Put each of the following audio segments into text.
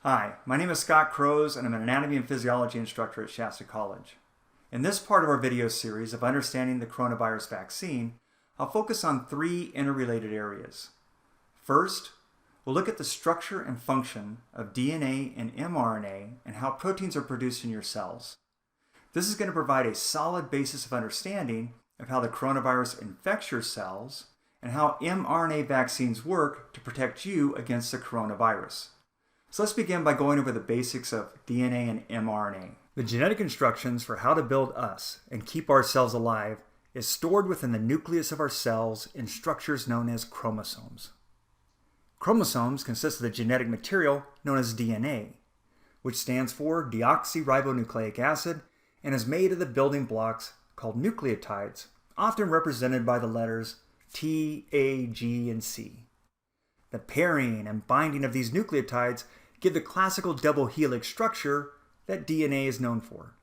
Hi, my name is Scott Crows and I'm an anatomy and physiology instructor at Shasta College. In this part of our video series of understanding the coronavirus vaccine, I'll focus on three interrelated areas. First, we'll look at the structure and function of DNA and mRNA and how proteins are produced in your cells. This is going to provide a solid basis of understanding of how the coronavirus infects your cells and how mRNA vaccines work to protect you against the coronavirus. So let's begin by going over the basics of DNA and mRNA. The genetic instructions for how to build us and keep our cells alive is stored within the nucleus of our cells in structures known as chromosomes. Chromosomes consist of the genetic material known as DNA, which stands for deoxyribonucleic acid and is made of the building blocks called nucleotides, often represented by the letters T, A, G, and C. The pairing and binding of these nucleotides give the classical double helix structure that DNA is known for.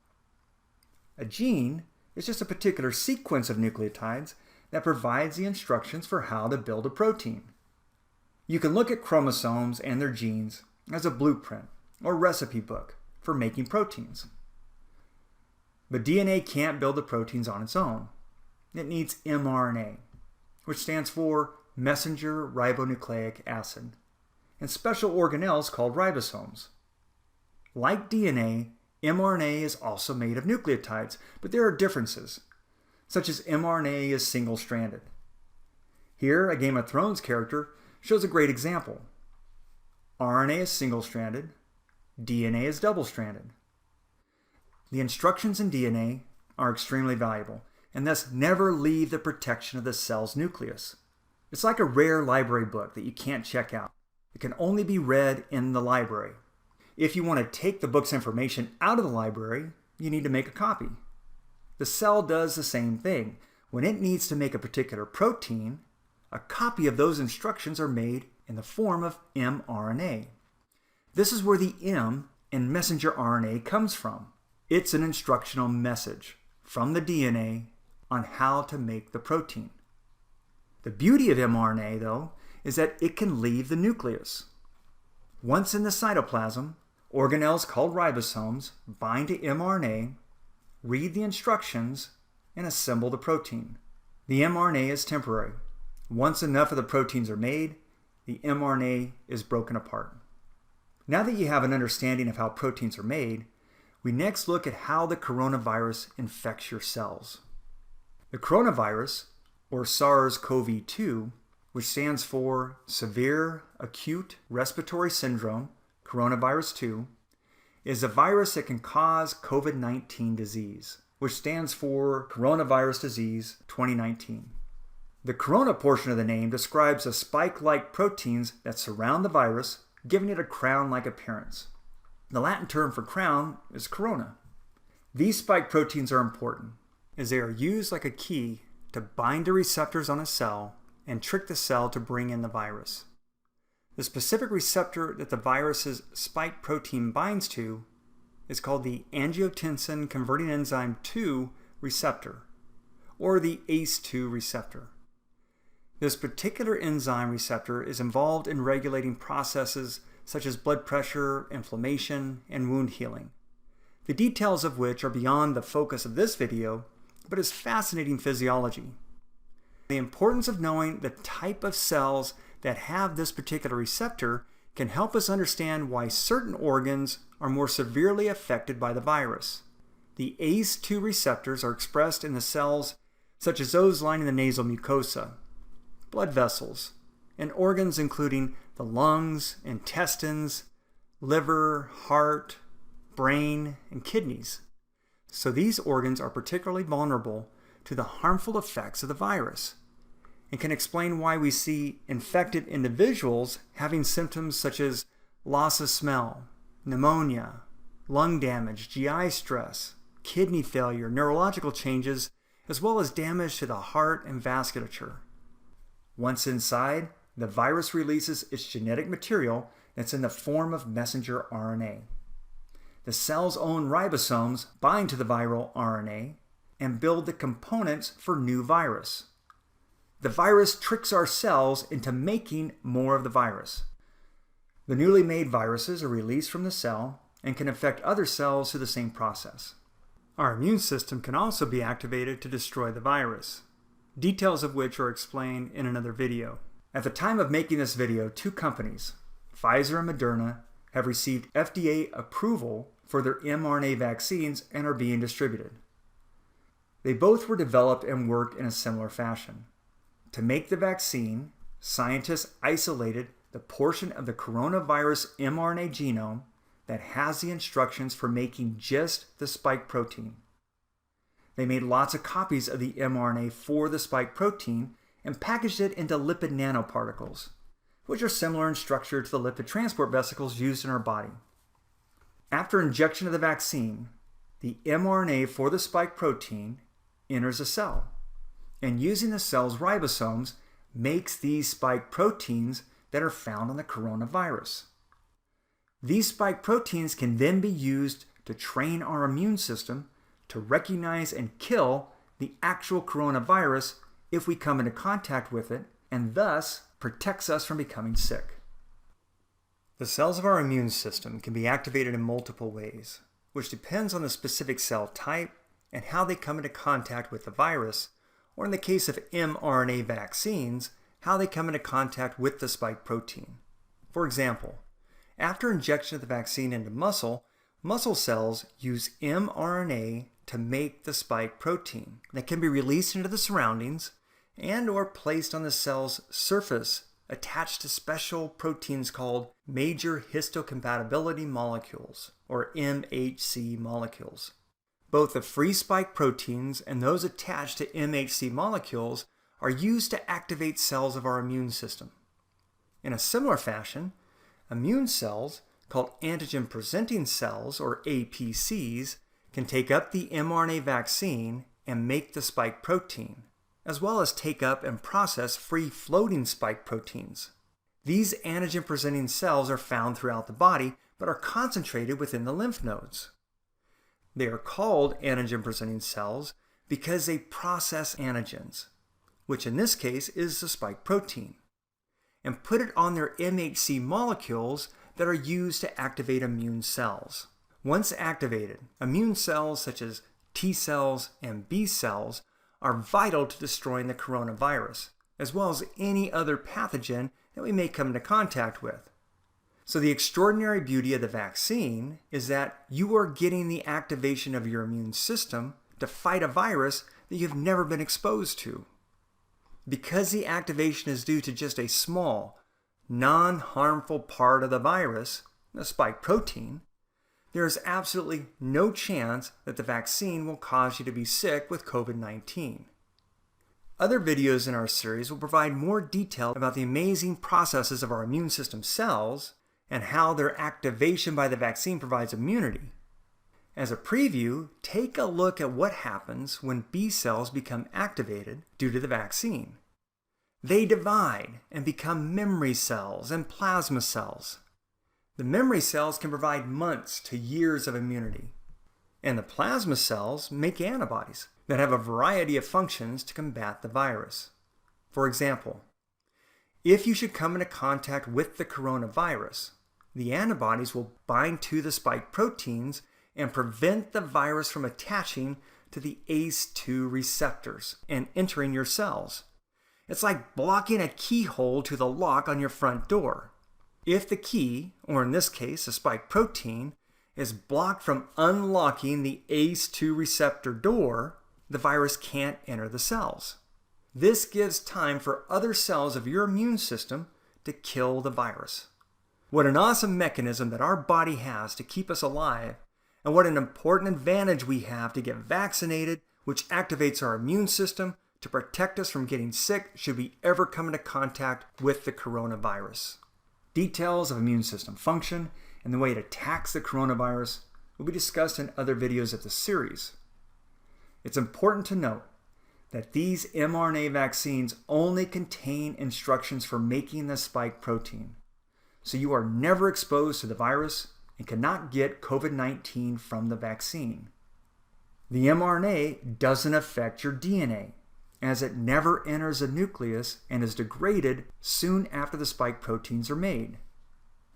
A gene is just a particular sequence of nucleotides that provides the instructions for how to build a protein. You can look at chromosomes and their genes as a blueprint or recipe book for making proteins. But DNA can't build the proteins on its own. It needs mRNA, which stands for messenger ribonucleic acid, and special organelles called ribosomes. Like DNA, mRNA is also made of nucleotides, but there are differences, such as mRNA is single-stranded. Here, a Game of Thrones character shows a great example. RNA is single-stranded, DNA is double-stranded. The instructions in DNA are extremely valuable, and thus never leave the protection of the cell's nucleus. It's like a rare library book that you can't check out. It can only be read in the library. If you want to take the book's information out of the library, you need to make a copy. The cell does the same thing. When it needs to make a particular protein, a copy of those instructions are made in the form of mRNA. This is where the M in messenger RNA comes from. It's an instructional message from the DNA on how to make the protein. The beauty of mRNA, though, is that it can leave the nucleus. Once in the cytoplasm, organelles called ribosomes bind to mRNA, read the instructions, and assemble the protein. The mRNA is temporary. Once enough of the proteins are made, the mRNA is broken apart. Now that you have an understanding of how proteins are made, we next look at how the coronavirus infects your cells. The coronavirus, or SARS-CoV-2, which stands for Severe Acute Respiratory Syndrome, Coronavirus 2, is a virus that can cause COVID-19 disease, which stands for Coronavirus Disease 2019. The corona portion of the name describes the spike-like proteins that surround the virus, giving it a crown-like appearance. The Latin term for crown is corona. These spike proteins are important, as they are used like a key to bind to receptors on a cell and trick the cell to bring in the virus. The specific receptor that the virus's spike protein binds to is called the angiotensin converting enzyme 2 receptor, or the ACE2 receptor. This particular enzyme receptor is involved in regulating processes such as blood pressure, inflammation, and wound healing, the details of which are beyond the focus of this video, but is fascinating physiology. The importance of knowing the type of cells that have this particular receptor can help us understand why certain organs are more severely affected by the virus. The ACE2 receptors are expressed in the cells such as those lining the nasal mucosa, blood vessels, and organs including the lungs, intestines, liver, heart, brain, and kidneys. So these organs are particularly vulnerable to the harmful effects of the virus, and can explain why we see infected individuals having symptoms such as loss of smell, pneumonia, lung damage, GI stress, kidney failure, neurological changes, as well as damage to the heart and vasculature. Once inside, the virus releases its genetic material that's in the form of messenger RNA. The cell's own ribosomes bind to the viral RNA and build the components for new virus. The virus tricks our cells into making more of the virus. The newly made viruses are released from the cell and can affect other cells through the same process. Our immune system can also be activated to destroy the virus, details of which are explained in another video. At the time of making this video, 2 companies, Pfizer and Moderna, have received FDA approval for their mRNA vaccines and are being distributed. They both were developed and worked in a similar fashion. To make the vaccine, scientists isolated the portion of the coronavirus mRNA genome that has the instructions for making just the spike protein. They made lots of copies of the mRNA for the spike protein and packaged it into lipid nanoparticles, which are similar in structure to the lipid transport vesicles used in our body. After injection of the vaccine, the mRNA for the spike protein enters a cell, and using the cell's ribosomes makes these spike proteins that are found on the coronavirus. These spike proteins can then be used to train our immune system to recognize and kill the actual coronavirus if we come into contact with it, and thus protects us from becoming sick. The cells of our immune system can be activated in multiple ways, which depends on the specific cell type and how they come into contact with the virus, or in the case of mRNA vaccines, how they come into contact with the spike protein. For example, after injection of the vaccine into muscle cells use mRNA to make the spike protein that can be released into the surroundings and or placed on the cell's surface attached to special proteins called major histocompatibility molecules, or MHC molecules. Both the free spike proteins and those attached to MHC molecules are used to activate cells of our immune system. In a similar fashion, immune cells, called antigen-presenting cells, or APCs, can take up the mRNA vaccine and make the spike protein, as well as take up and process free-floating spike proteins. These antigen-presenting cells are found throughout the body, but are concentrated within the lymph nodes. They are called antigen-presenting cells because they process antigens, which in this case is the spike protein, and put it on their MHC molecules that are used to activate immune cells. Once activated, immune cells such as T cells and B cells are vital to destroying the coronavirus, as well as any other pathogen that we may come into contact with. So the extraordinary beauty of the vaccine is that you are getting the activation of your immune system to fight a virus that you've never been exposed to. Because the activation is due to just a small, non-harmful part of the virus, the spike protein, there is absolutely no chance that the vaccine will cause you to be sick with COVID-19. Other videos in our series will provide more detail about the amazing processes of our immune system cells and how their activation by the vaccine provides immunity. As a preview, take a look at what happens when B cells become activated due to the vaccine. They divide and become memory cells and plasma cells. The memory cells can provide months to years of immunity, and the plasma cells make antibodies that have a variety of functions to combat the virus. For example, if you should come into contact with the coronavirus, the antibodies will bind to the spike proteins and prevent the virus from attaching to the ACE2 receptors and entering your cells. It's like blocking a keyhole to the lock on your front door. If the key, or in this case a spike protein, is blocked from unlocking the ACE2 receptor door, the virus can't enter the cells. This gives time for other cells of your immune system to kill the virus. What an awesome mechanism that our body has to keep us alive, and what an important advantage we have to get vaccinated, which activates our immune system to protect us from getting sick should we ever come into contact with the coronavirus. Details of immune system function and the way it attacks the coronavirus will be discussed in other videos of the series. It's important to note that these mRNA vaccines only contain instructions for making the spike protein, so you are never exposed to the virus and cannot get COVID-19 from the vaccine. The mRNA doesn't affect your DNA, as it never enters the nucleus and is degraded soon after the spike proteins are made.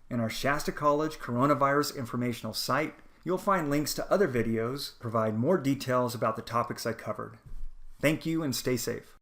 In our Shasta College Coronavirus Informational site, you'll find links to other videos that provide more details about the topics I covered. Thank you and stay safe.